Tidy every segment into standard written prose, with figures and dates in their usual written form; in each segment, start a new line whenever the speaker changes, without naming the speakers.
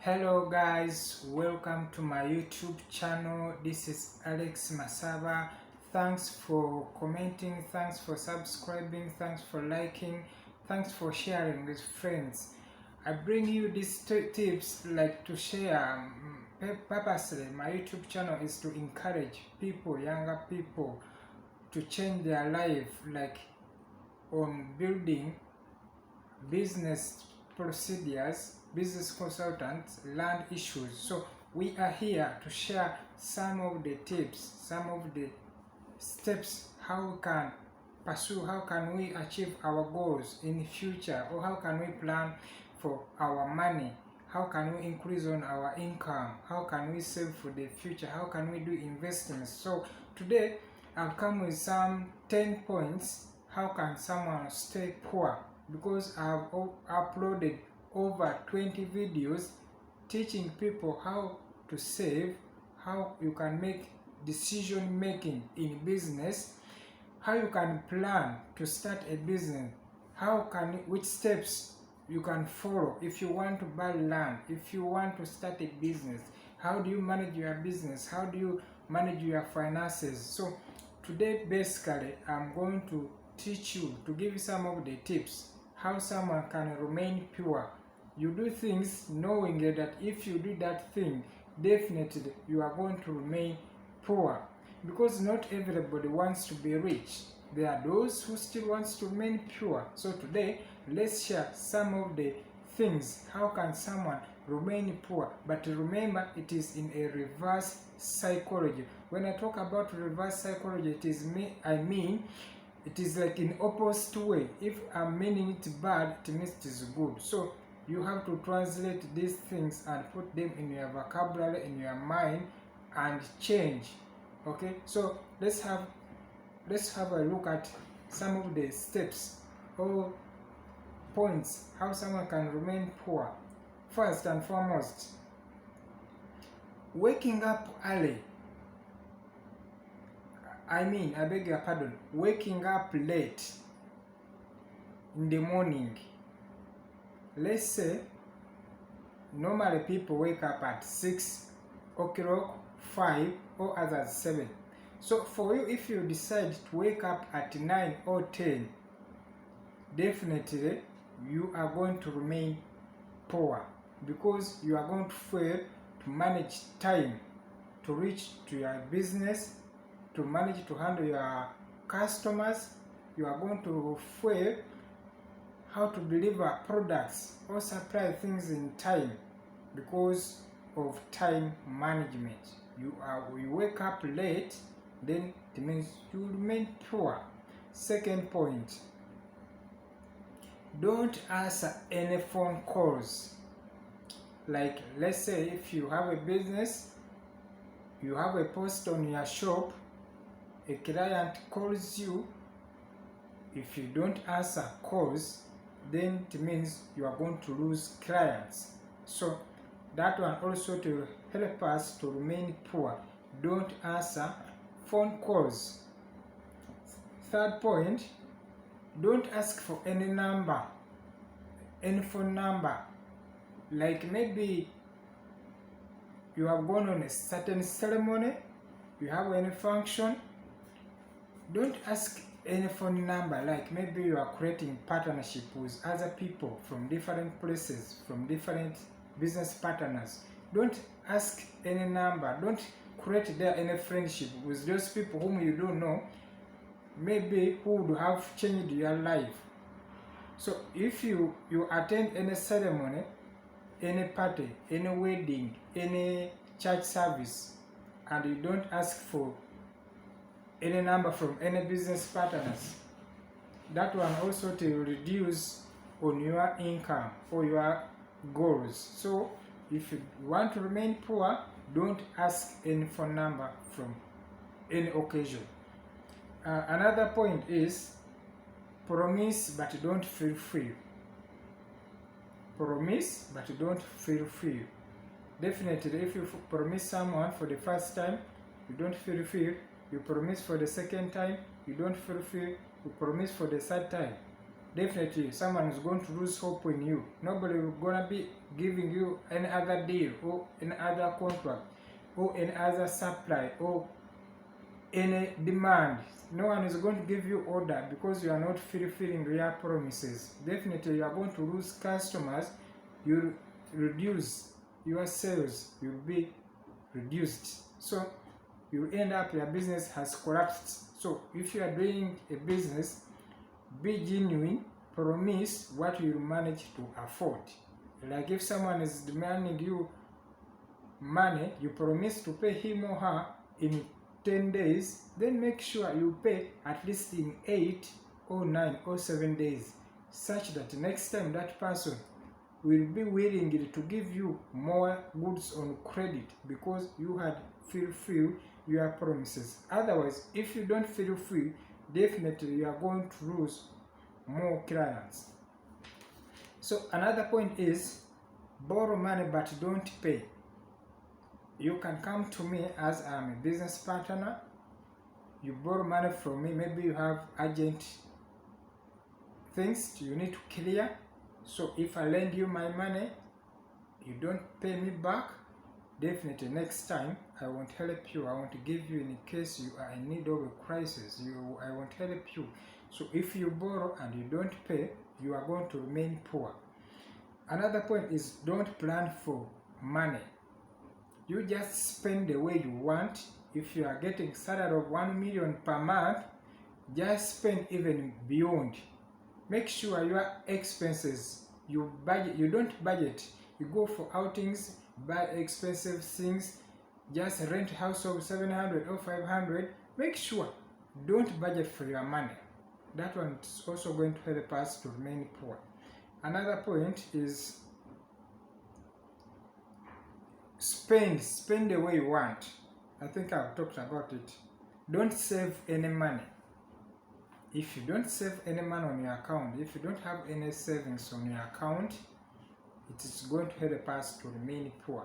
Hello guys, welcome to my YouTube channel. This is Alex Masaba. Thanks for commenting, thanks for subscribing, thanks for liking, thanks for sharing with friends. I bring you these tips like to share. Purposely, my YouTube channel is to encourage people, younger people, to change their life, like on building business procedures, business consultants, land issues. So we are here to share some of the tips, some of the steps how we can pursue, how can we achieve our goals in the future, or how can we plan for our money, how can we increase on our income, how can we save for the future, how can we do investments. So today I've come with some 10 points how can someone stay poor, because I've uploaded over 20 videos teaching people how to save, how you can make decision making in business, how you can plan to start a business, which steps you can follow if you want to buy land, if you want to start a business, how do you manage your business, how do you manage your finances. So today basically I'm going to teach you, to give you some of the tips how someone can remain pure. You do things knowing that if you do that thing, definitely you are going to remain poor, because not everybody wants to be rich. There are those who still wants to remain pure. So today let's share some of the things how can someone remain poor. But remember, it is in a reverse psychology. When I talk about reverse psychology, I mean it is like in opposite way. If I'm meaning it bad, it means it is good. So you have to translate these things and put them in your vocabulary, in your mind, and change. Okay, so let's have a look at some of the steps or points how someone can remain poor. First and foremost, waking up early. I beg your pardon, waking up late in the morning. Let's say normally people wake up at 6 o'clock, 5, or others 7. So for you, if you decide to wake up at 9 or 10, definitely you are going to remain poor, because you are going to fail to manage time to reach to your business, to manage to handle your customers. You are going to fail how to deliver products or supply things in time because of time management. You wake up late, then it means you remain poor. Second point, don't answer any phone calls. Like, let's say if you have a business, you have a post on your shop, a client calls you. If you don't answer calls, then it means you are going to lose clients. So that one also to help us to remain poor. Don't answer phone calls. Third point, don't ask for any number, any phone number. Like maybe you have gone on a certain ceremony, you have any function, don't ask any phone number. Like maybe you are creating partnership with other people from different places, from different business partners. Don't ask any number. Don't create there any friendship with those people whom you don't know, maybe who would have changed your life. So if you attend any ceremony, any party, any wedding, any church service, and you don't ask for any number from any business partners, that one also to reduce on your income or your goals. So if you want to remain poor, don't ask any phone number from any occasion. Another point is promise but don't fulfill. Promise but don't fulfill. Definitely, if you promise someone for the first time, you don't fulfill. You promise for the second time, you don't fulfill. You promise for the third time, definitely someone is going to lose hope in you. Nobody will gonna be giving you any other deal or any other contract or any other supply or any demand. No one is going to give you order because you are not fulfilling your promises. Definitely you are going to lose customers. You reduce your sales, you'll be reduced, so you end up your business has collapsed. So if you are doing a business, be genuine, promise what you manage to afford. Like if someone is demanding you money, you promise to pay him or her in 10 days, then make sure you pay at least in 8 or 9 or 7 days, such that next time that person will be willing to give you more goods on credit because you had fulfilled your promises. Otherwise, if you don't fulfill, definitely you are going to lose more clients. So another point is borrow money but don't pay. You can come to me as I'm a business partner. You borrow money from me, maybe you have urgent things you need to clear. So if I lend you my money, you don't pay me back, definitely next time I won't help you. I won't give you in case you are in need of a crisis. I won't help you. So if you borrow and you don't pay, you are going to remain poor. Another point is don't plan for money. You just spend the way you want. If you are getting salary of 1 million per month, just spend even beyond. Make sure your expenses, you don't budget. You go for outings, buy expensive things, just rent a house of 700 or 500. Make sure, don't budget for your money. That one is also going to help us to remain poor. Another point is spend the way you want. I think I've talked about it. Don't save any money. If you don't save any money on your account, if you don't have any savings on your account, it is going to help us to remain poor.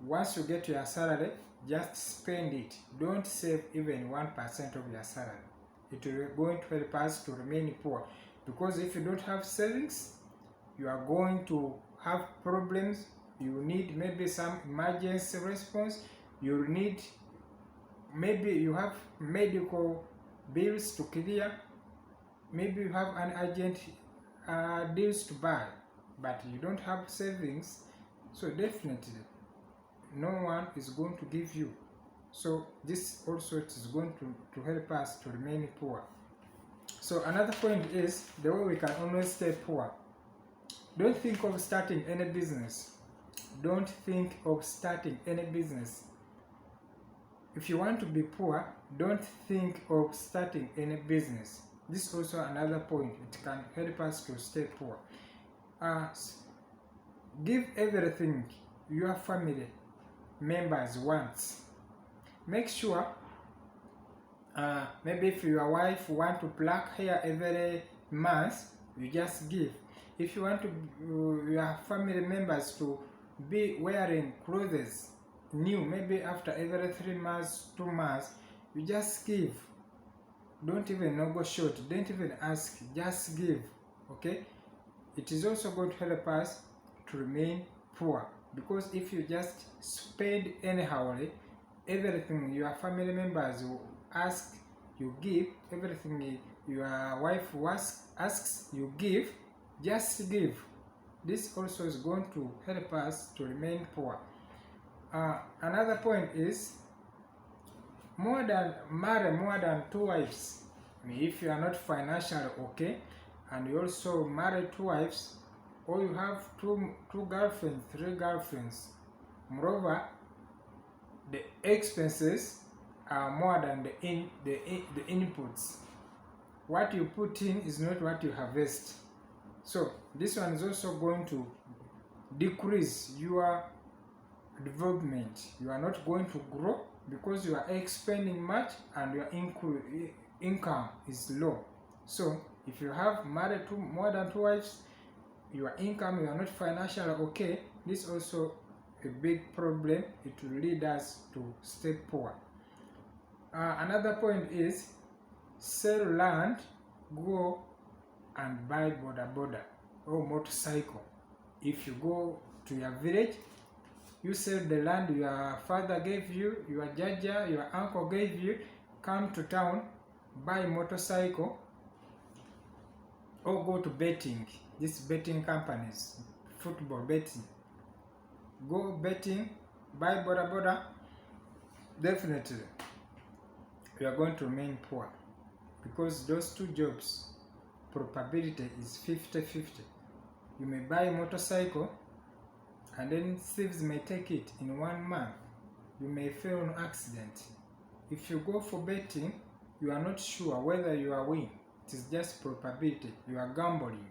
Once you get your salary, just spend it. Don't save even 1% of your salary. It will going to help us to remain poor. Because if you don't have savings, you are going to have problems. You need maybe some emergency response. You need, maybe you have medical bills to clear. Maybe you have an urgent deals to buy, but you don't have savings. So definitely, no one is going to give you. So this also is going to help us to remain poor. So another point is the way we can always stay poor. Don't think of starting any business. Don't think of starting any business. If you want to be poor, don't think of starting any business. This is also another point. It can help us to stay poor. Give everything your family members want. Make sure, maybe if your wife want to pluck hair every month, you just give. If you want to your family members to be wearing clothes new, maybe after every 3 months, 2 months, you just give. Don't even negotiate, don't even ask, just give. Okay, it is also going to help us to remain poor, because if you just spend anyhow, everything your family members will ask, you give. Everything your wife asks, you give. Just give. This also is going to help us to remain poor. Another point is marry more than 2 wives. I mean, if you are not financially okay and you also marry 2 wives, or you have two girlfriends, 3 girlfriends, moreover, the expenses are more than the inputs. What you put in is not what you harvest. So this one is also going to decrease your development. You are not going to grow because you are expending much and your income is low. So if you have married more than 2 wives, your income, you are not financially okay, this is also a big problem. It will lead us to stay poor. Another point is sell land, go and buy boda or motorcycle. If you go to your village, you sell the land your father gave you, your jaja, your uncle gave you, come to town, buy motorcycle, or go to betting, these betting companies, football betting. Go betting, buy boda, definitely you are going to remain poor, because those two jobs, probability is 50-50. You may buy a motorcycle and then thieves may take it in 1 month. You may fail on accident. If you go for betting, you are not sure whether you are winning. It is just probability. You are gambling.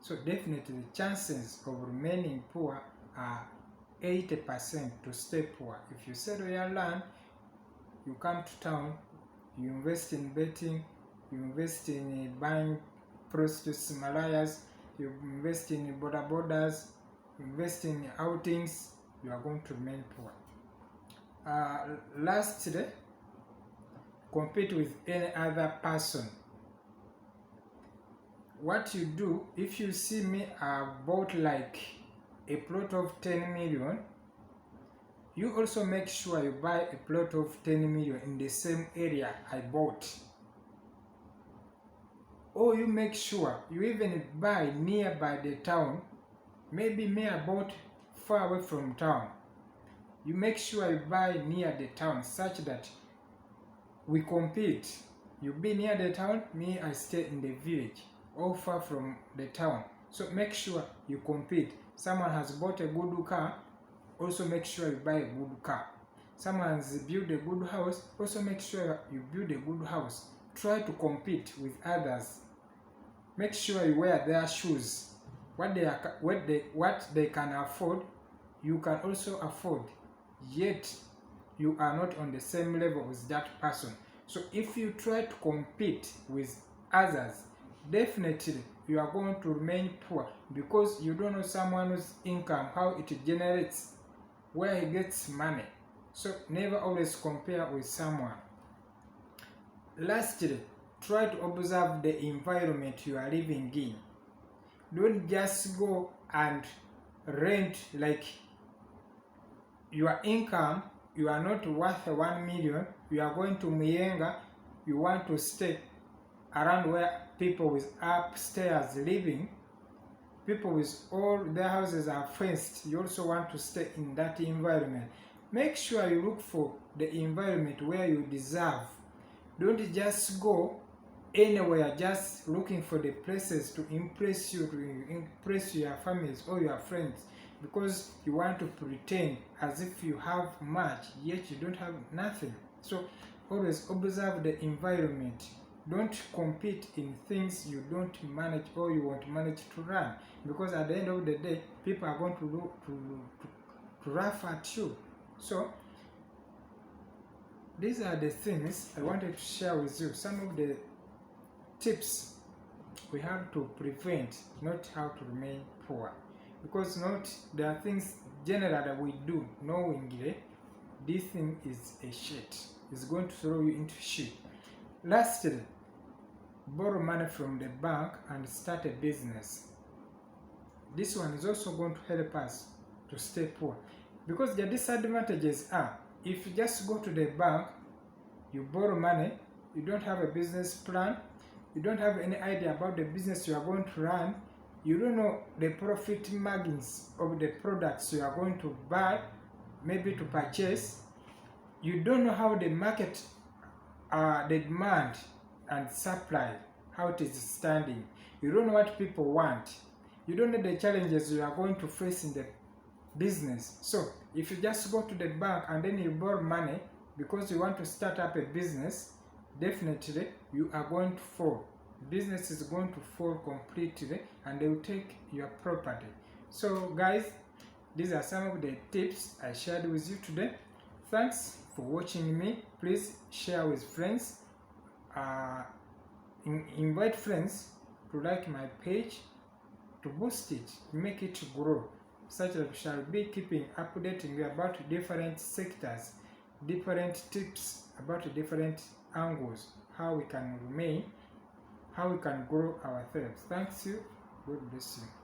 So definitely the chances of remaining poor are 80% to stay poor. If you sell your land, you come to town, you invest in betting, you invest in buying prostitutes, mallayas, you invest in bodas, invest in outings, you are going to remain poor. Lastly, compete with any other person. What you do, if you see me bought like a plot of 10 million, you also make sure you buy a plot of 10 million in the same area I bought. Or you make sure you even buy nearby the town. Maybe me I bought far away from town. You make sure you buy near the town such that we compete. You be near the town, me I stay in the village or far from the town. So make sure you compete. Someone has bought a good car, also make sure you buy a good car. Someone has built a good house, also make sure you build a good house. Try to compete with others. Make sure you wear their shoes. What they can afford, you can also afford. Yet you are not on the same level with that person. So if you try to compete with others, definitely you are going to remain poor, because you don't know someone's income, how it generates, where he gets money. So never always compare with someone. Lastly, try to observe the environment you are living in. Don't just go and rent, like your income, you are not worth 1 million, you are going to Muyenga, you want to stay around where people with upstairs living, people with all their houses are fenced, you also want to stay in that environment. Make sure you look for the environment where you deserve. Don't just go anywhere just looking for the places to impress you, to impress your families or your friends, because you want to pretend as if you have much, yet you don't have nothing. So always observe the environment. Don't compete in things you don't manage or you won't manage to run, because at the end of the day, people are going to laugh at you. So these are the things I wanted to share with you, some of the tips we have to prevent, not how to remain poor. Because there are things generally that we do knowingly, this thing is a shit. It's going to throw you into shit. Lastly, borrow money from the bank and start a business. This one is also going to help us to stay poor, because the disadvantages are, if you just go to the bank, you borrow money, you don't have a business plan, you don't have any idea about the business you are going to run, you don't know the profit margins of the products you are going to buy, maybe to purchase, you don't know how the market, the demand and supply, how it is standing, you don't know what people want, you don't know the challenges you are going to face in the business. So if you just go to the bank and then you borrow money because you want to start up a business, definitely you are going to fall. Business is going to fall completely and they will take your property. So guys, these are some of the tips I shared with you today. Thanks for watching me. Please share with friends, invite friends to like my page, to boost it, to make it grow, such that we shall be keeping updating you about different sectors, different tips about different angles, how we can remain, how we can grow ourselves. Thanks you. God bless you.